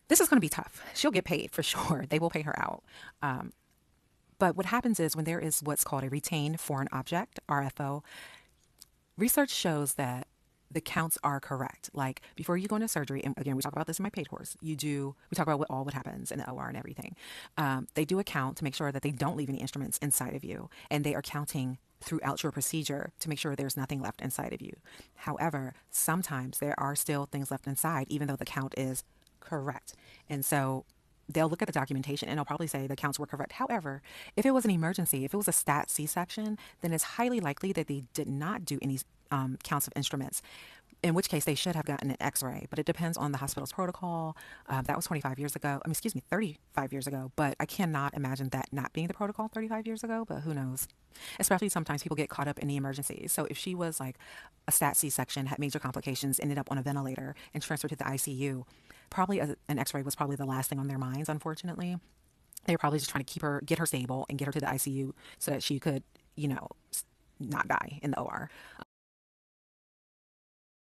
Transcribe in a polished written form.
This is going to be tough. She'll get paid for sure. They will pay her out. Um, but what happens is when there is what's called a retained foreign object, RFO, research shows that the counts are correct. Like before you go into surgery, and again, we talk about this in my paid course. We talk about what happens in the OR and everything. They do a count to make sure that they don't leave any instruments inside of you, and they are counting throughout your procedure to make sure there's nothing left inside of you. However, sometimes there are still things left inside, even though the count is correct. And so they'll look at the documentation and they'll probably say the counts were correct. However, if it was an emergency, if it was a stat C-section, then it's highly likely that they did not do any counts of instruments, in which case they should have gotten an x-ray, but it depends on the hospital's protocol. That was 25 years ago. I mean, excuse me, 35 years ago, but I cannot imagine that not being the protocol 35 years ago, but who knows? Especially sometimes people get caught up in the emergencies. So if she was like a stat C-section, had major complications, ended up on a ventilator and transferred to the ICU, probably an x-ray was probably the last thing on their minds, unfortunately. They were probably just trying to get her stable and get her to the ICU so that she could, you know, not die in the OR.